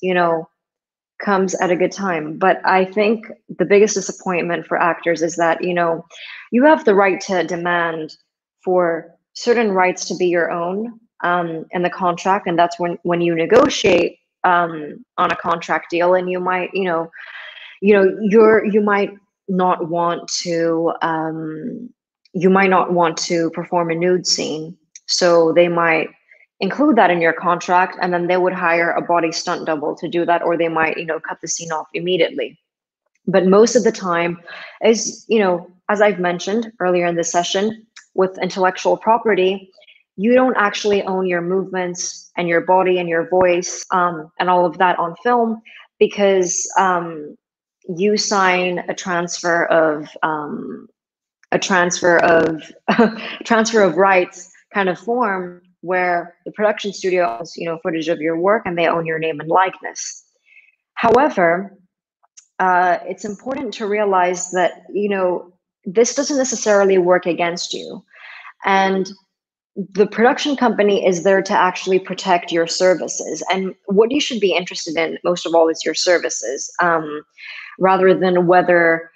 comes at a good time. But I think the biggest disappointment for actors is that, you have the right to demand for certain rights to be your own in the contract. And that's when you negotiate on a contract deal, and you might, you might not want to, perform a nude scene. So they might include that in your contract, and then they would hire a body stunt double to do that, or they might, cut the scene off immediately. But most of the time, as I've mentioned earlier in this session, with intellectual property, you don't actually own your movements and your body and your voice and all of that on film, because you sign a transfer of transfer of rights kind of form, where the production studio owns, footage of your work, and they own your name and likeness. However, it's important to realize that, this doesn't necessarily work against you. And the production company is there to actually protect your services. And what you should be interested in, most of all, is your services, rather than whether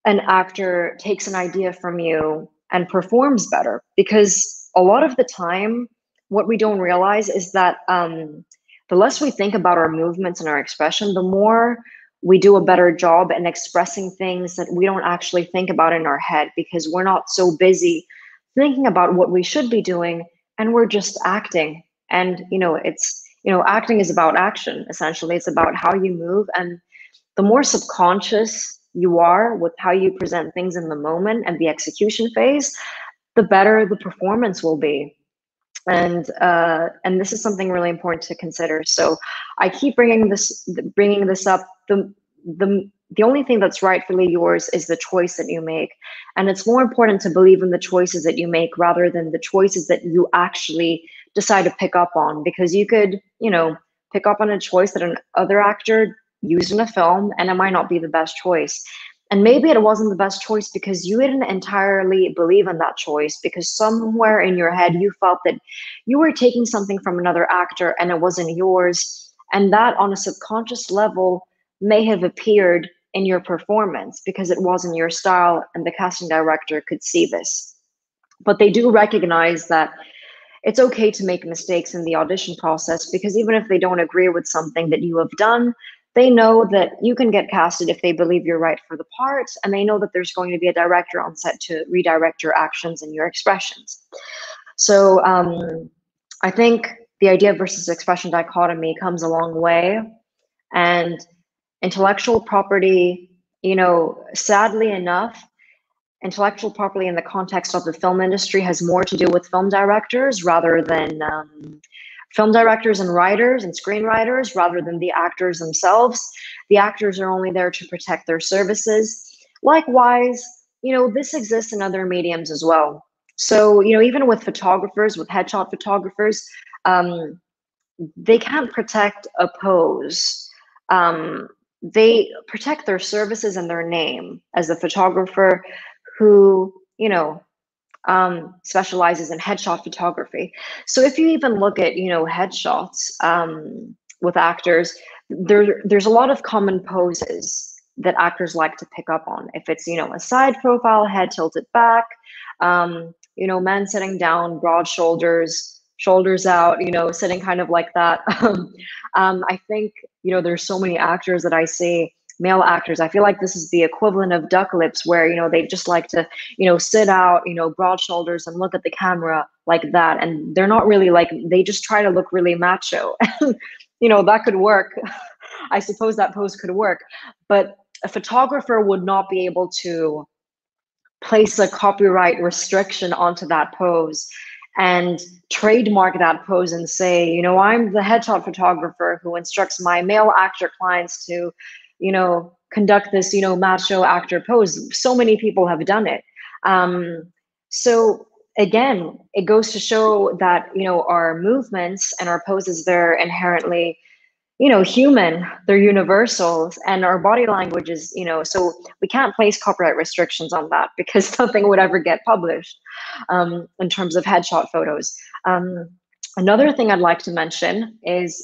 an actor takes an idea from you and performs better. Because a lot of the time, what we don't realize is that the less we think about our movements and our expression, the more we do a better job in expressing things that we don't actually think about in our head, because we're not so busy thinking about what we should be doing, and we're just acting. And acting is about action. Essentially, it's about how you move, and the more subconscious you are with how you present things in the moment and the execution phase, the better the performance will be. And this is something really important to consider. So I keep bringing this up. The only thing that's rightfully yours is the choice that you make, and it's more important to believe in the choices that you make rather than the choices that you actually decide to pick up on, because you could, pick up on a choice that an other actor used in a film, and it might not be the best choice. And maybe it wasn't the best choice because you didn't entirely believe in that choice, because somewhere in your head you felt that you were taking something from another actor and it wasn't yours. And that, on a subconscious level, may have appeared in your performance because it wasn't your style, and the casting director could see this. But they do recognize that it's okay to make mistakes in the audition process, because even if they don't agree with something that you have done, they know that you can get casted if they believe you're right for the part, and they know that there's going to be a director on set to redirect your actions and your expressions. So I think the idea versus expression dichotomy comes a long way, and intellectual property, sadly enough, intellectual property in the context of the film industry has more to do with film directors rather than film directors and writers and screenwriters, rather than the actors themselves. The actors are only there to protect their services. Likewise, this exists in other mediums as well. So, even with photographers, with headshot photographers, they can't protect a pose. They protect their services and their name as a photographer who, specializes in headshot photography. So if you even look at, headshots with actors, there's a lot of common poses that actors like to pick up on. If it's, a side profile, head tilted back, men sitting down, broad shoulders out, sitting kind of like that. I think, there's so many actors that I see male actors, I feel like this is the equivalent of duck lips, where they just like to sit out, broad shoulders and look at the camera like that, and they're not really like, they just try to look really macho. That could work. I suppose that pose could work, but a photographer would not be able to place a copyright restriction onto that pose and trademark that pose and say, I'm the headshot photographer who instructs my male actor clients to, conduct this, macho actor pose. So many people have done it. So again, it goes to show that, our movements and our poses, they're inherently human, they're universals, and our body language is, so we can't place copyright restrictions on that because nothing would ever get published in terms of headshot photos. Another thing I'd like to mention is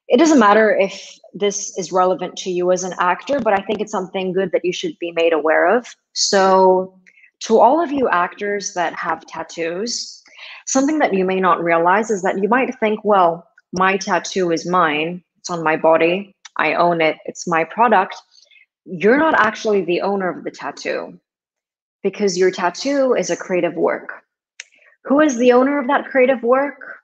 it doesn't matter if this is relevant to you as an actor, but I think it's something good that you should be made aware of. So to all of you actors that have tattoos, something that you may not realize is that you might think, well, my tattoo is mine, it's on my body, I own it, it's my product. You're not actually the owner of the tattoo, because your tattoo is a creative work. Who is the owner of that creative work?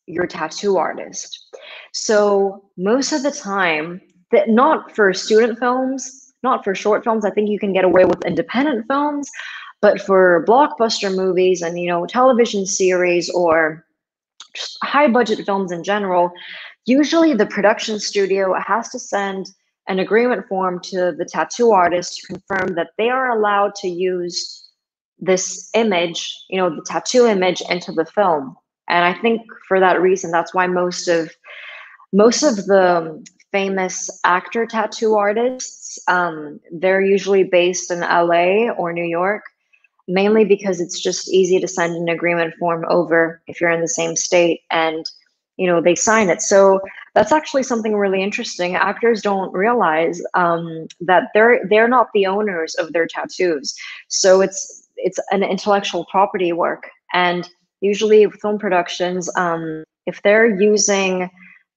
Your tattoo artist. So most of the time, that not for student films, not for short films, I think you can get away with independent films, but for blockbuster movies and television series or just high budget films in general, usually the production studio has to send an agreement form to the tattoo artist to confirm that they are allowed to use this image, the tattoo image, into the film. And I think for that reason, that's why most of the famous actor tattoo artists, they're usually based in LA or New York, mainly because it's just easy to send an agreement form over if you're in the same state, and they sign it. So that's actually something really interesting. Actors don't realize that they're not the owners of their tattoos. So it's an intellectual property work, and usually film productions, if they're using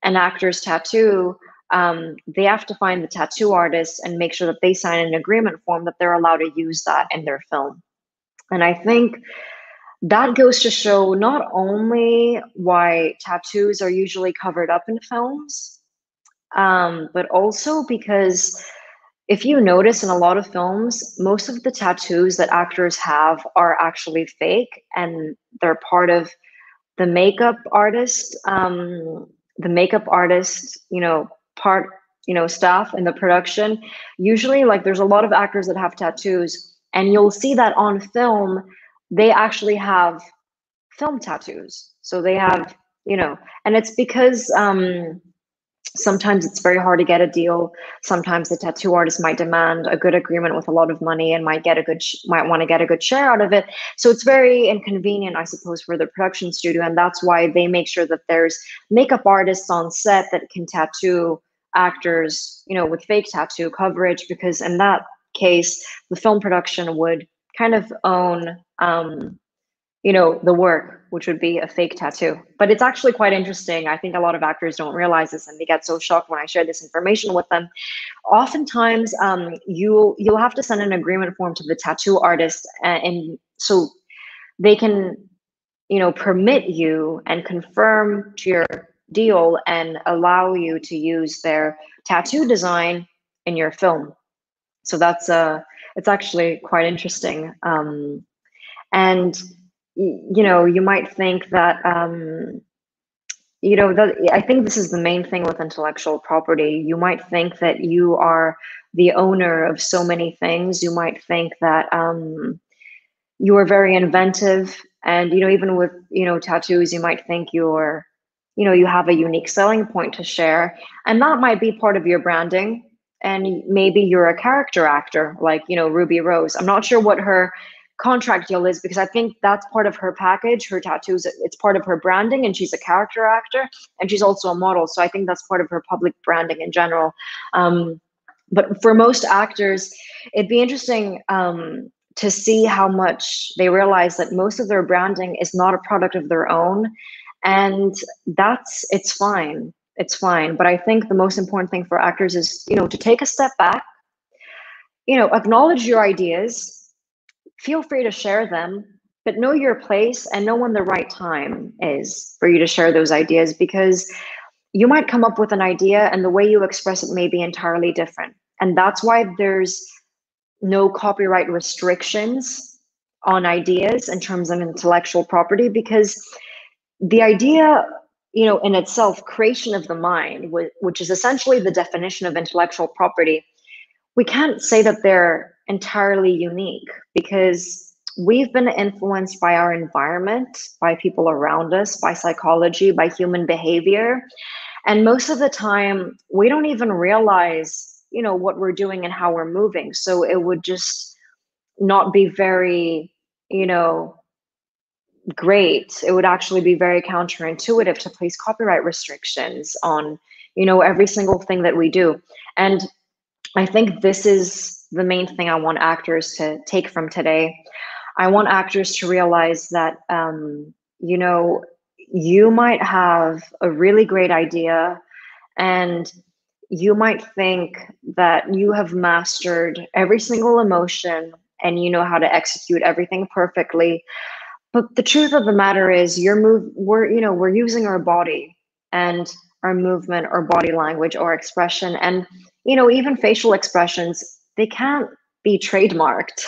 an actor's tattoo, they have to find the tattoo artist and make sure that they sign an agreement form that they're allowed to use that in their film. And I think that goes to show not only why tattoos are usually covered up in films, but also because if you notice in a lot of films, most of the tattoos that actors have are actually fake, and they're part of the makeup artist, part, staff in the production. Usually, like, there's a lot of actors that have tattoos, and you'll see that on film, they actually have film tattoos. So they have, and it's because sometimes it's very hard to get a deal. Sometimes the tattoo artist might demand a good agreement with a lot of money and might want to get a good share out of it. So it's very inconvenient, I suppose, for the production studio, and that's why they make sure that there's makeup artists on set that can tattoo actors, with fake tattoo coverage, because in that case, the film production would kind of own the work, which would be a fake tattoo. But it's actually quite interesting. I think a lot of actors don't realize this, and they get so shocked when I share this information with them. Oftentimes, you'll have to send an agreement form to the tattoo artist, and so they can, permit you and confirm to your deal and allow you to use their tattoo design in your film. So that's it's actually quite interesting. And you might think that, I think this is the main thing with intellectual property. You might think that you are the owner of so many things. You might think that you are very inventive, and even with tattoos, you might think you have a unique selling point to share, and that might be part of your branding. And maybe you're a character actor, like Ruby Rose. I'm not sure what her contract deal is, because I think that's part of her package, her tattoos, it's part of her branding, and she's a character actor, and she's also a model. So I think that's part of her public branding in general. But for most actors, it'd be interesting to see how much they realize that most of their branding is not a product of their own, and it's fine. it's fine. But I think the most important thing for actors is, to take a step back, acknowledge your ideas, feel free to share them, but know your place and know when the right time is for you to share those ideas, because you might come up with an idea and the way you express it may be entirely different. And that's why there's no copyright restrictions on ideas in terms of intellectual property, because the idea, in itself, creation of the mind, which is essentially the definition of intellectual property, we can't say that they're entirely unique, because we've been influenced by our environment, by people around us, by psychology, by human behavior. And most of the time, we don't even realize, what we're doing and how we're moving. So it would just not be very, great. It would actually be very counterintuitive to place copyright restrictions on, every single thing that we do. And I think this is the main thing I want actors to take from today. I want actors to realize that, you might have a really great idea and you might think that you have mastered every single emotion and you know how to execute everything perfectly. But the truth of the matter is we're using our body and our movement or body language or expression, and even facial expressions, they can't be trademarked.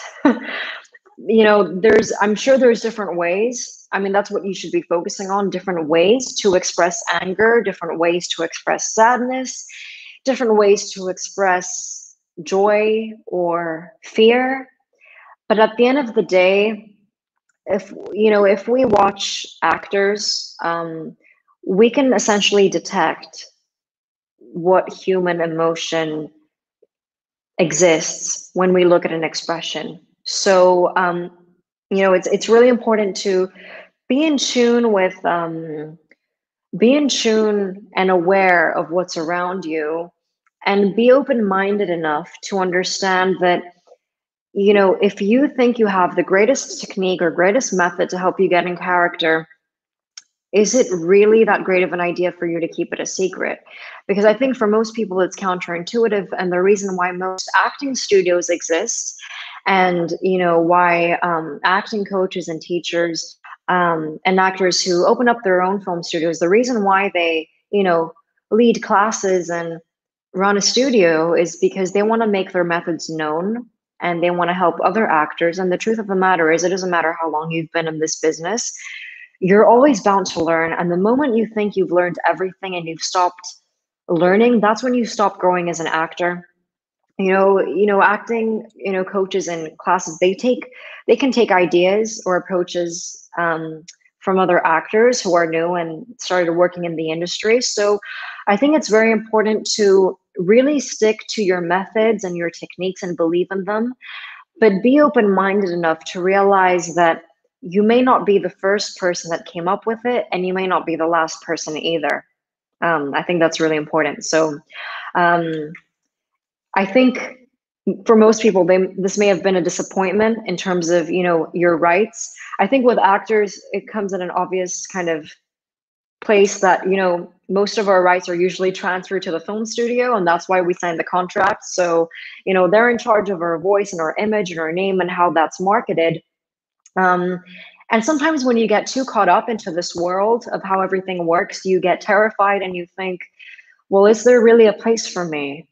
I'm sure there's different ways. I mean, that's what you should be focusing on, different ways to express anger, different ways to express sadness, different ways to express joy or fear. But at the end of the day, if we watch actors, we can essentially detect what human emotion exists when we look at an expression. So it's really important to be in tune with be in tune and aware of what's around you, and be open-minded enough to understand that, if you think you have the greatest technique or greatest method to help you get in character, is it really that great of an idea for you to keep it a secret? Because I think for most people it's counterintuitive, and the reason why most acting studios exist, and why acting coaches and teachers and actors who open up their own film studios, the reason why they lead classes and run a studio is because they want to make their methods known and they want to help other actors. And the truth of the matter is, it doesn't matter how long you've been in this business, you're always bound to learn. And the moment you think you've learned everything and you've stopped learning, that's when you stop growing as an actor. Acting, coaches and classes, they can take ideas or approaches from other actors who are new and started working in the industry. So I think it's very important to really stick to your methods and your techniques and believe in them, but be open-minded enough to realize that you may not be the first person that came up with it, and you may not be the last person either. I think that's really important. So I think for most people, this may have been a disappointment in terms of, your rights. I think with actors, it comes at an obvious kind of place that, most of our rights are usually transferred to the film studio, and that's why we sign the contract. So, they're in charge of our voice and our image and our name and how that's marketed. And sometimes when you get too caught up into this world of how everything works, you get terrified and you think, well, is there really a place for me?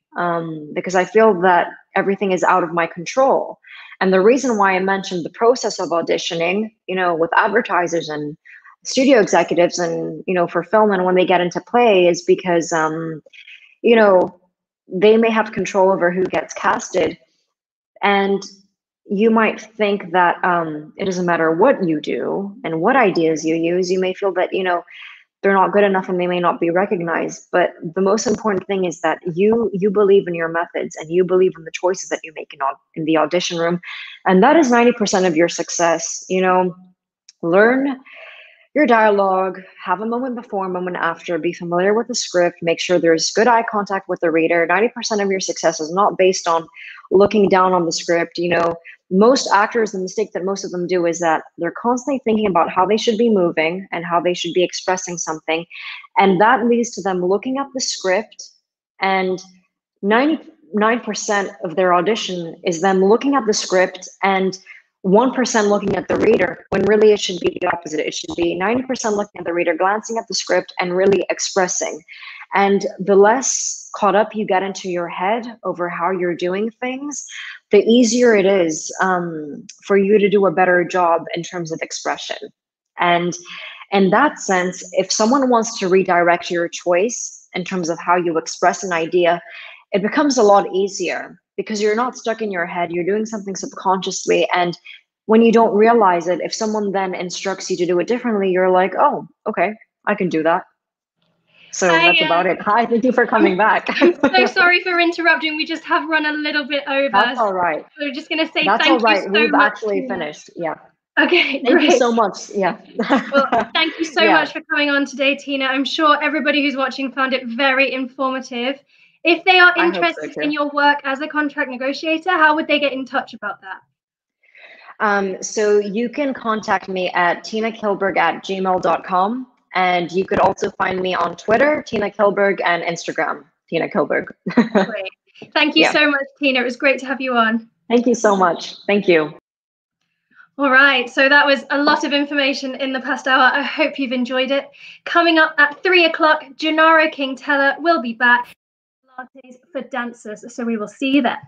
Because I feel that everything is out of my control. And the reason why I mentioned the process of auditioning, with advertisers and studio executives and, for film and when they get into play, is because, they may have control over who gets casted. And you might think that it doesn't matter what you do and what ideas you use. You may feel that, they're not good enough and they may not be recognized. But the most important thing is that you believe in your methods and you believe in the choices that you make in the audition room. And that is 90% of your success. Learn your dialogue, have a moment before, a moment after, be familiar with the script, make sure there's good eye contact with the reader. 90% of your success is not based on looking down on the script, most actors, the mistake that most of them do is that they're constantly thinking about how they should be moving and how they should be expressing something. And that leads to them looking at the script, and 99% of their audition is them looking at the script and 1% looking at the reader, when really it should be the opposite. It should be 90% looking at the reader, glancing at the script, and really expressing. And the less caught up you get into your head over how you're doing things, the easier it is for you to do a better job in terms of expression. And in that sense, if someone wants to redirect your choice in terms of how you express an idea, it becomes a lot easier because you're not stuck in your head. You're doing something subconsciously. And when you don't realize it, if someone then instructs you to do it differently, you're like, oh, okay, I can do that. So that's about it. Hi, thank you for coming back. I'm so sorry for interrupting. We just have run a little bit over. That's all right. So we're just going to say that's thank all right. you so We've much. Actually finished. Yeah. Okay, thank great. you so much. Yeah. Well, thank you so much for coming on today, Tina. I'm sure everybody who's watching found it very informative. If they are interested in your work as a contract negotiator, how would they get in touch about that? So you can contact me at tinakilberg@gmail.com. And you could also find me on Twitter, Tina Kilberg, and Instagram, Tina Kilberg. Great. Thank you so much, Tina. It was great to have you on. Thank you so much. Thank you. All right, so that was a lot of information in the past hour. I hope you've enjoyed it. Coming up at 3 o'clock, Gennaro King Teller will be back. Pilates for dancers, so we will see you there.